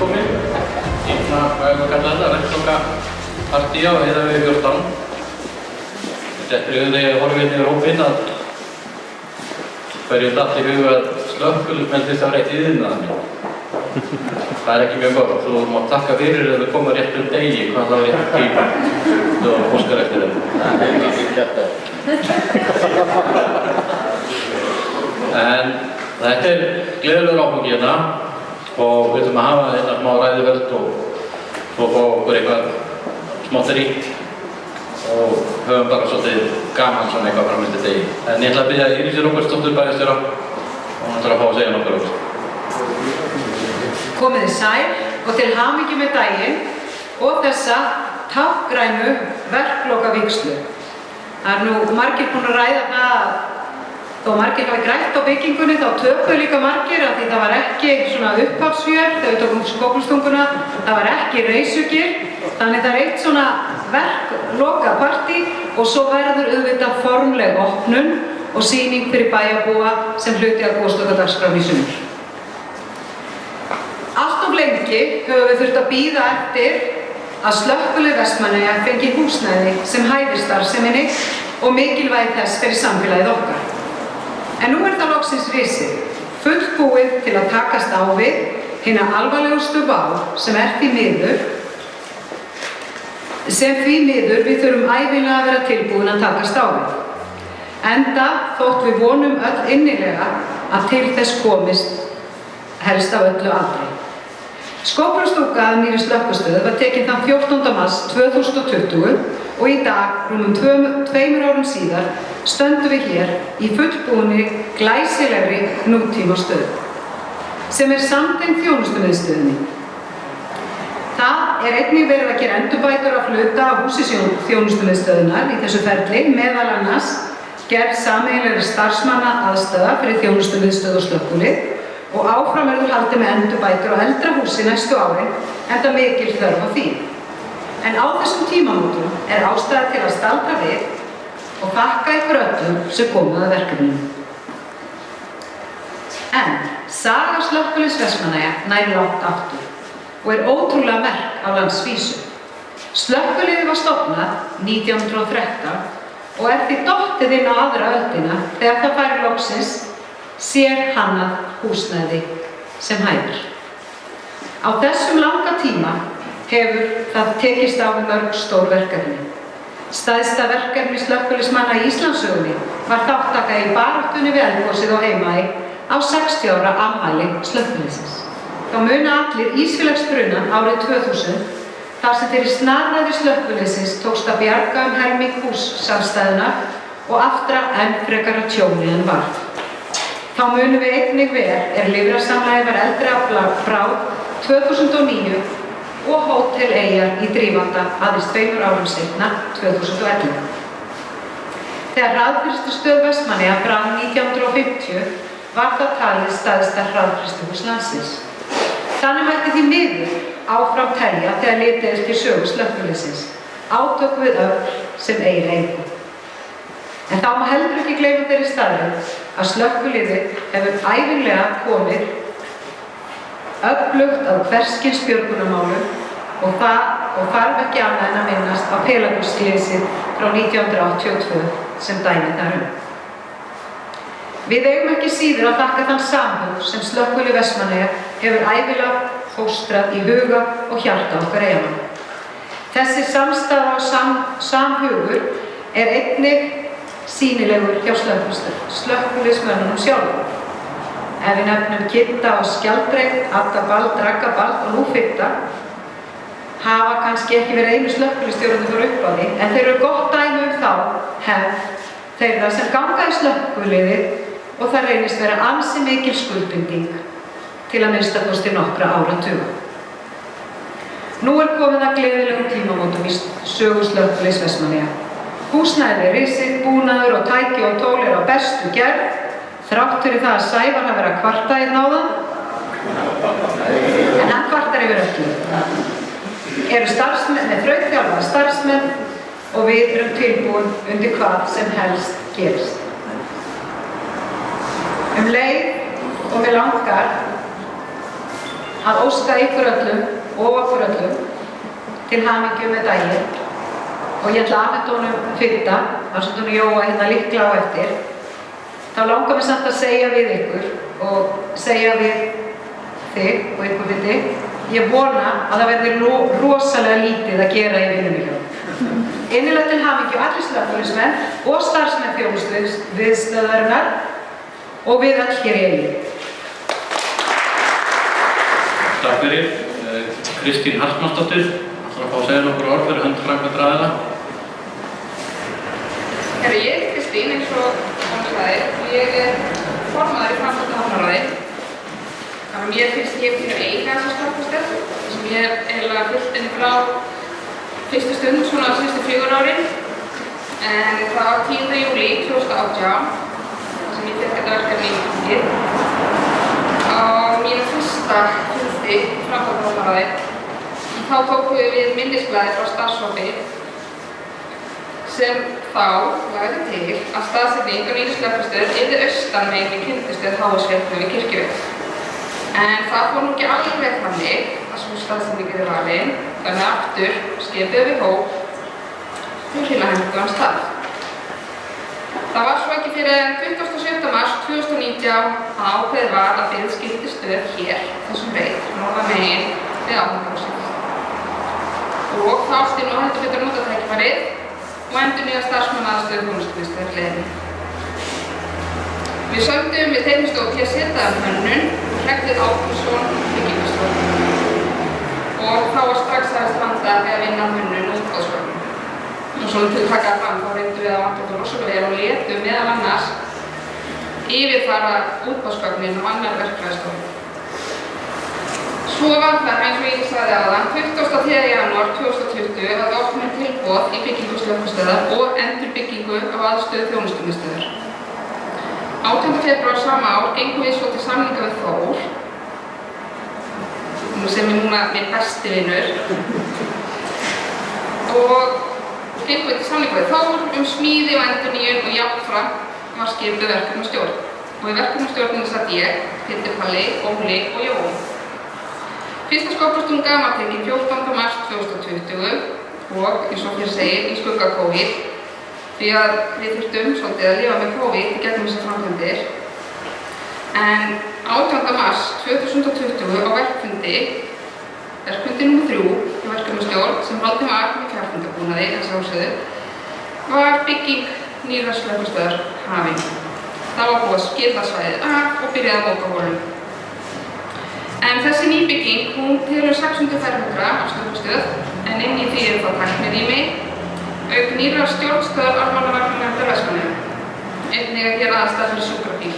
komin í svona, hvað er maður að kalla þetta, verklokapartí á Heiðavegi 14. Þetta er þegar ég horfði inn yfir hópinn að hverju datt í hug að slökkviliðsmenn þyrftu að vera eitt iðnaðarmenn. Það er ekki mjög gott. Þú mátt takka fyrir að þau koma rétt degi, hvað það var rétt tíma. Þú óskar eftir þeim. Það er ekki kjarta. En þetta er gleðilegur áfangi hérna og við ætlum að hafa hérna smá ræðuvöld og fá okkur eitthvað smátterí og höfum bara svolítið gaman svona eitthvað fram eftir degi. En ég ætla að biðja Írissi Róbertsdóttur bæjarstjóra og hún ætlar að fá að segja nokkur okkur. Komið þið sæl og til hamingju með daginn og þessa tákgrænu verklokavígslu. Það er nú margir búin að ræða það að þó margir hafi grætt á byggingunni þá töpuðu líka margir af því það var ekki svona upphafsfjör þegar við tókum skóflustunguna, það var ekki reisugir, þannig það er eitt svona verklokapartí og svo verður auðvitað formleg opnun og sýning fyrir bæjarbúa sem hluti af góðslokkadagskránni í sumar. Allt of lengi höfum við þurft að bíða eftir að Slökkvilið Vestmannaeyja fengi húsnæði sem hæfir starfseminni og mikilvægi þess fyrir samfélagið okkar. En nú er það loksins risið, fullbúið til að takast á við hina alvarlegustu vá sem því miður við þurfum ævinlega að vera tilbúin að takast á við. Enda þótt við vonum öll innilega að til þess komist helst af öllu aldrei. Skóflustúka að nýrri slökkvistöð var tekin þann 14. mars 2020 og í dag, rúmum 2 árum síðar, stöndum við hér í fullbúinni, glæsilegri nútímastöð, sem samtengd þjónustumiðstöðinni. Það er einnig verið að gera endurbætur af hluta á húsi þjónustumiðstöðinnar í þessu ferli, meðal annars gerð sameiginlegri starfsmanna aðstöða fyrir þjónustumiðstöð og slökkvilið og áfram verður haldið með endurbætur á eldra húsi næstu árin, enda mikil þörf á því. En á þessum tímamótum er ástæða til að staldra við og þakka ykkur öllum sem komuð að verkefninu. En saga Slökkviliðs Vestmannaeyja nær langt aftur og er ótrúlega merk á landsvísu. Slökkviliðið var stofnað 1913 og því dottið inn á aðra öldina þegar það fær loksins sérhannað húsnæði sem hæfir. Á þessum langa tíma hefur það tekist á við mörg stór verkefni. Stærsta verkefni slökkviliðsmanna í Íslandssögunni var þátttaka í baráttunni við eldgosið á Heimaey á 60 ára afmæli slökkviliðsins. Þá muna allir Ísfélagsbrunann árið 2000 þar sem fyrir snarræði slökkviliðsins tókst að bjarga helming hússamstæðunnar og aftra enn frekara tjóni en var. Þá munum við einnig vel Lifrarsamlagið var eldri af bráð 2009 og Hótel Eyjar í Drífanda aðeins 2 árum seinna 2011. Þegar hraðfrystistöð Vestmannaeyja brann 1950 var það talið stærsta hraðfrystihús landsins. Þannig mætti því miður áfram telja þegar litið er til sögu slökkviliðsins, átök við öfl sem eigi engu. En þá má heldur ekki gleyma þeirri staðreynd að slökkviliðið hefur ævinlega komið öflugt að hvers kyns björgunarmálum og þarf ekki annað en að minnast á Pelaguslysið frá 1982 sem dæmi þar Við eigum ekki síður að þakka þann samhug sem Slökkvilið Vestmannaeyja hefur ævinlega fóstrað í huga og hjarta okkar eyjamanna. Þessi samstaða og samhugur er einnig sýnilegur hjá slökkviliðsmönnunum sjálfum. Ef við nefnum Kidda og Skjaldbreið, Adda Bald, Ragga Bald og nú Fitta hafa kannski ekki verið einu slökkviliðsstjórarnir fyrir uppáði, en þeir eru gott dæmi þá hefð þeirra sem ganga í slökkviliðið og það reynist vera ansi mikil skuldbinding til að minnsta kosti nokkra áratuga. Nú er komið að gleðilegum tímamótum í sögu Slökkviliðs Vestmannaeyja. Húsnæðið er risið, búnaður og tæki og tól á bestu gerð, þrátt fyrir það að Sævar hafi verið að kvarta áðan. En hann kvartar yfir öllu. Eru starfsmenn með þrautþjálfaða starfsmenn og við erum tilbúin undir hvað sem helst gerist. Leið og mig langar að óska ykkur öllum og okkur öllum til hamingju með daginn og ég ætla að afhenda honum fyrta, ásamt honum Jóa hérna líklega á eftir. Þá langar mér samt að segja við ykkur og segja við þig og ykkur við þig. Ég vona að það verði rosalega lítið að gera í vinnunni hjá. Innilega til hamingju allir slökkviliðsmenn og starfsmenn þjónustustöðvarinnar og við öll hér í Eyjum. Takk fyrir. Kristín Hallmannsdóttir, ætlar að fá að segja nokkur orð fyrir hönd framkvæmdaraðila. Ég er Kristín, eins og hún sagði, og ég er formaður í framkvæmdahafnaráði. Þannig að mér finnst ég fyrir eiga þessa slökkvistöð, sem ég hef eiginlega fylgt inn frá fyrstu stund, svona síðustu 4 árin. En það var 10. júlí 2018 sem ég fékk þetta verkefni í fangið. Á mínu fyrsta fundi í framkvæmdahafnaráði. Þá tókum við minnisblaði frá starfshópi sem þá lagði til að staðsetning á nýrri slökkvistöð yrði austan megin við kynntustöð HS-veitnum við Kirkjuveig. En það fór nú ekki alveg þannig að svo staðsetning yrði valin, þannig að aftur skipuðum við hóp til heimahendugan stað. Það var svo ekki fyrir 27. mars 2019 að ákveðið var að byggð skyldi stöð hér, þessum reit, norðan megin við áfengahúsið. Og þá átti nú heldur betur nota tækifærið og endurnýja starfsmannaaðstöðu þjónustumiðstöðvar leiðinni. Við sömdum við Teimistóð til að setja hönnun og Hreggvið Ágústsson byggingarstjóri. Og þá var strax aðeins vandað við að vinna hönnun og útboðsgögn. Og svona til að taka fram þá reyndum við að vanda okkur rosalega vel og létum meðal annars yfirfara útboðsgögnin og annar verkfræðistofu. Svo var það, eins og ég sagði áðan, 23. janúar 2020 að við opnum tilboð í byggingu slökkvistöðvar og endurbyggingu á aðstöðu þjónustumiðstöðvar. 18. febrúar sama ár gengum við svo til samninga við Þór, sem er núna minn besti vinur, og gengum við til samninga við Þór smíði og endurnýjun og jafnframt var skipuð verkefnastjórn. Og í verkefnastjórninni satt ég, Pétur Palli, Óli og Jón. Fyrsta skóflustunum gamantekinn 14. mars 2020 og, eins og hér segir, í skugga COVID því að við þurftum svolítið að lifa með COVID í gegnum þessar framkvæmdir. En 18. mars 2020 á verkfundi nr. 3 í verkefnastjórn sem haldinn var með fjarfundabúnaði í þessu ásöðu var bygging nýrrar slökkvistöðvar hafin. Það var búið að skila svæðið af og byrjaði að móka holum. En þessi nýbygging, hún telur 600 fermetra af slökkvistöð en inn í því þá tæknirými auk nýrrar stjórnstöðvar almannavarnanefndar Vestmannaeyja. Einnig að gera aðstæður fyrir sjúkrabíl.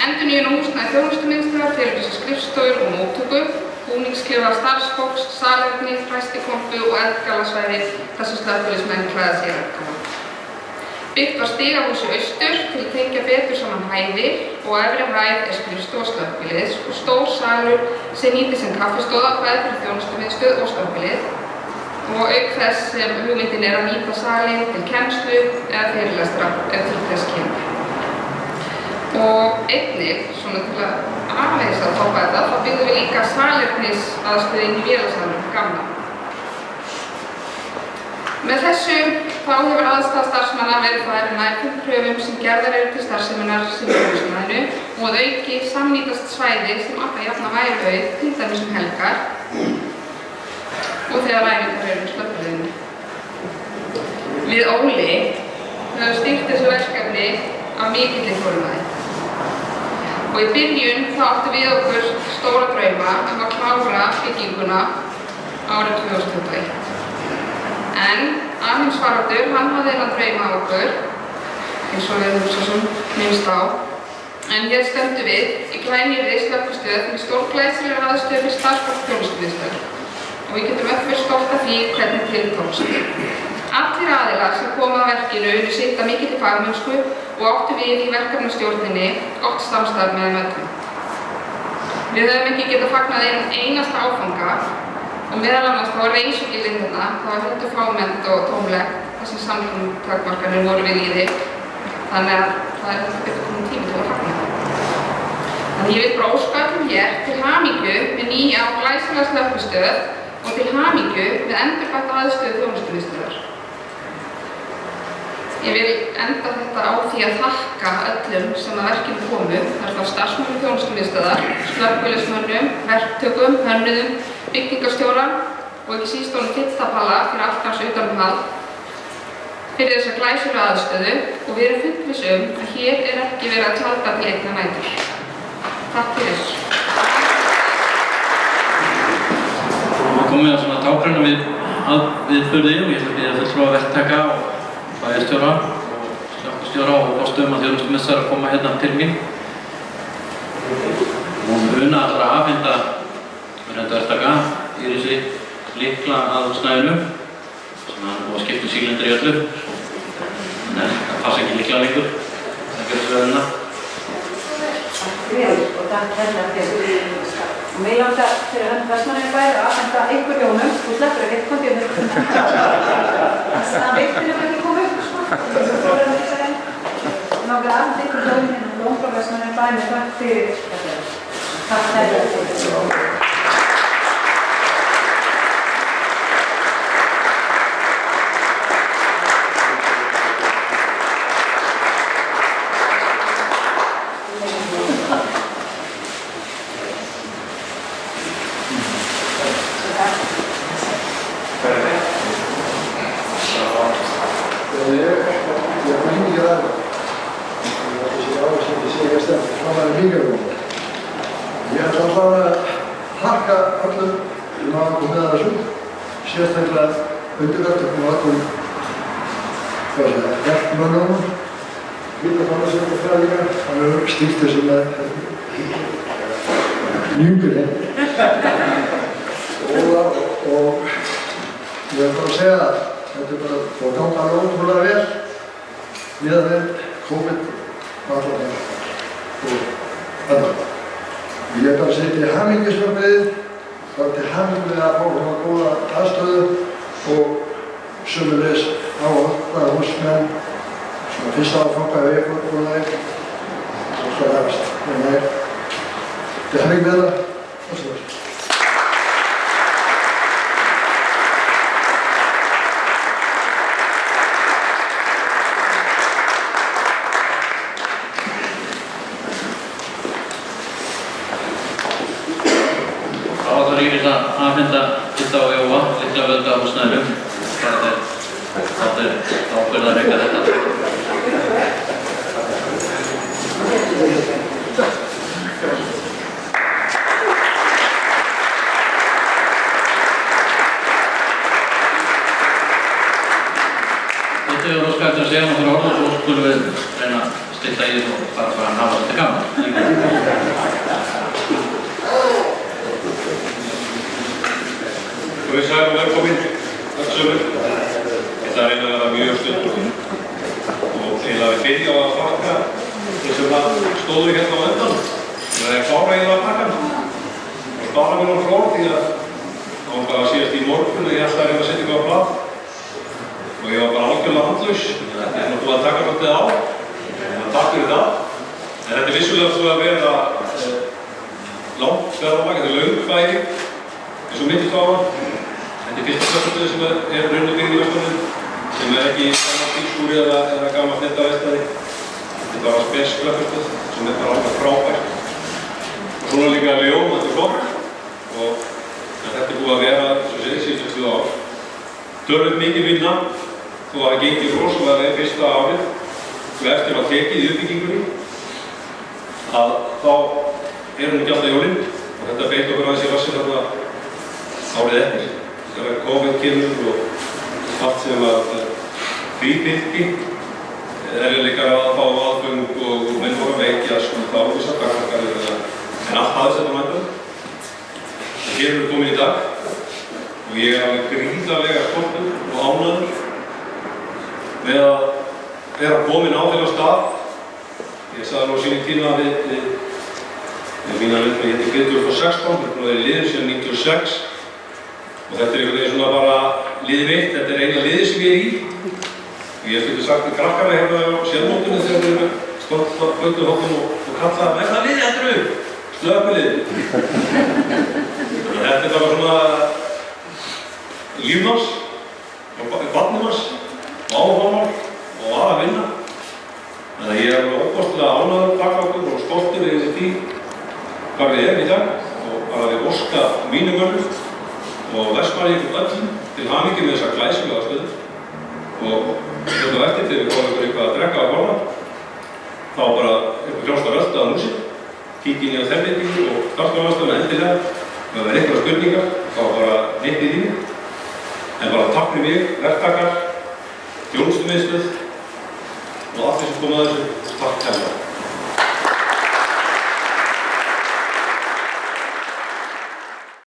Endurnýjun og húsnæði þjónustumiðstöðvar felur í sér skrifstofur og móttöku, búningsklefa starfsfólks, salerni, fræstikompu og eldgalasvæði þar sem slökkviliðsmenn klæða sér eldgala. Byggt var stigahúsi austur til að tengja betur saman hæðir og efri hæð er skrifstofa slökkviliðs og stór salur sem nýtist sem kaffistofa bæði fyrir þjónustumiðstöð og slökkvilið og auk þess sem hugmyndin er að nýta salinn til kennslu eða fyrirlestra ef til þess kemur. Og einnig, svona til að aðeins að toppa þetta, þá byggðum við líka salernisaðstöðu inn í vélasalnum gamla. Með þessu þá hefur aðstaða starfsmanna verið færð nær þeim kröfum sem gerðar eru til starfseminnar sem er húsnæðinu og að auki samnýtast svæði sem alltaf jafna væri auð, til dæmis helgar og þegar æfingar eru slökkviliðinu. Við Óli höfum stýrt þessu verkefni af mikilli þolinmæði. Og í byrjun þá áttum við okkur stóra drauma að klára bygginguna árið 2021. En alheimsfaraldur, hann hafði þennan drauma á okkur, eins og við höfum svo sem minnst á. En hér stöndum við í glænýrri slökkvistöð með stórglæsilegar aðstöðu fyrir starfsfólk þjónustumiðstöðvar. Og við getum öll verið stolt af því hvernig til tókst. Allir aðilar sem komu að verkinu unnu sitt af mikilli fagmennsku og áttu við í verkefnastjórninni gott samstarf með þeim öllum. Við höfum ekki getað fagnað einum einasta áfanga og meðal annars þá var reisugildin hérna, það var heldur fámennt og tómlegt þar sem samtakmarkanir voru við lýði, þannig að það er heldur betur komið tími til að fagna. Þannig ég vil bara óska öllum hér til hamingju með nýja og glæsilega slökkvistöð og til hamingju með endurbætta aðstöðu þjónustumiðstöðvar. Ég vil enda þetta á því að þakka öllum sem að verkinu komu, þar þá starfsmönnum þjónustumiðstöðvar, slökkviliðsmönnum, verktökum, hönnuðum, byggingarstjóra og ekki síst honum Tittapalla fyrir allt hans utanumhald, fyrir þessa glæsilega aðstöðu og við erum fullviss að hér ekki verið að tjalda til einna nætur. Takk fyrir. Við komum að svona tákræna viðburði og ég ætla að biðja fulltrúa verktaka og bæjarstjóra og slökkvistjóra og forstöðumann þjónustumiðstöðvar að koma hérna til mín. Og Una ætlar að afhenda verktaka Írisi lykla að húsnæðinu sem hann er búið að skipta sílindri í öllu. Nei, það passa ekki lykla lengur. Það gerir sveðina. Takk fyrir og takk fyrir. Og mig langar fyrir hönd Vestmannaeyjabæjar að afhenda ykkur Jónum. Þú sleppur ekki, komdu Það veitinu ekki koma upp, sko. Langar að afhenda ykkur Jónum hérna blóm frá Vestmannaeyjabæjar. Takk fyrir þetta. Takk fyrir. Ég ætla að fara að þakka öllum sem hafa komið að þessu, sérstaklega undirverktökum og öllum verkmönnunum, vitafannarsveitafræðingar, hann hefur stýrt þessu með njúkunni. Og ég vil bara segja að þetta er bara búið að ganga alveg ótrúlega vel miðað við COVID-varnarnar og annað. Ég er bara að setja í hamingjuslöfniðið, bara til hamingju að fá svona góða aðstöðu og sömuleiðis áhalda húsmenn, svona fyrsta áfanga við ykkur og það og svo hefst. Þannig að til hamingju með það og svo. Að afhenda Titta og Jóa lyklavöldu á húsnæðinu. Það er ábyrgð að reka þetta. Þetta er óskar eftir að segja nokkur orð og svo skulum við reyna að stilla í og fara að hafa þetta gaman. Við særum velkomin öll sömur. Ég ætla að reyna að vera mjög stund og eiginlega við byrja á að þakka þessum að stóðu hérna á endan. Það er klára eiginlega að taka hann. Og spara mér frá því að það var bara síðast í morgun og ég ætla að reyna að setja ykkur á blað. Og ég var bara algjörlega handlaus. Þetta er búið að taka svolítið á. Takk fyrir það. En þetta er vissulega svo að vera langt ferðalag, þetta er löng færi. Eins og minnst á það. Þetta er fyrsta slökkvistöð sem er raunbyggð í Vestmannaeyjum, sem er ekki gamalt bílskúri eða gamalt nettaverkstæði. Þetta er bara spes slökkvistöð sem er bara alveg frábært. Og svona líka ljón, þetta er flott. Og þetta er búið að vera, eins og segir, síðustu 2 ár. Tölvöld mikið vinna, þó að það gengið rosalega fyrsta árið og eftir að tekið í uppbyggingunni að þá er hún ekki alltaf jólinn og þetta beit okkur aðeins í rassinn þarna árið eftir. Það er COVID-kynning og allt sem að fríbyrki, erfiðleikar að fá aðföng og menn voru að veikjast og þá vissar gagnakarið en allt aðeins þetta mæta. En hér erum við komin í dag og ég er alveg gríðarlega stoltur og ánægður með að vera komin á þennan stað. Ég sagði nú á sínum tíma við mína vinn, ég heiti Pétur frá 16, við erum búin að vera í liðin síðan 96. Og þetta er einhvern veginn svona bara liðið mitt, þetta er eina liðið sem ég er í. Og ég hef stundum sagt við krakkarna hérna á sérmótunum þegar við erum stótt á kvölduhóttum og kallaði með það liðið, þetta er mig, slökkvilið. Þetta bara svona líf hans, barnið hans, áhugamál og að vinna. Þannig að ég óbúrslega ánægður baka okkur og stoltur yfir því hvað við erum í dag og að við óska mínum mönnum og Vestmannaeyingum öllum til hamingju með þessa glæsilega stöðu. Og þetta eftir þegar við fórum eitthvað að drekka að borða, þá bara eitthvað hljómsveit að rölda á músík, kíkja inn í á þemmingu og dagskrárvörsluna endilega. Ef það er eitthvað spurningar, þá bara nippið í mig. En bara takk fyrir mig, verktakar, þjónustumiðstöð og allt sem kom að þessu. Takk hérna.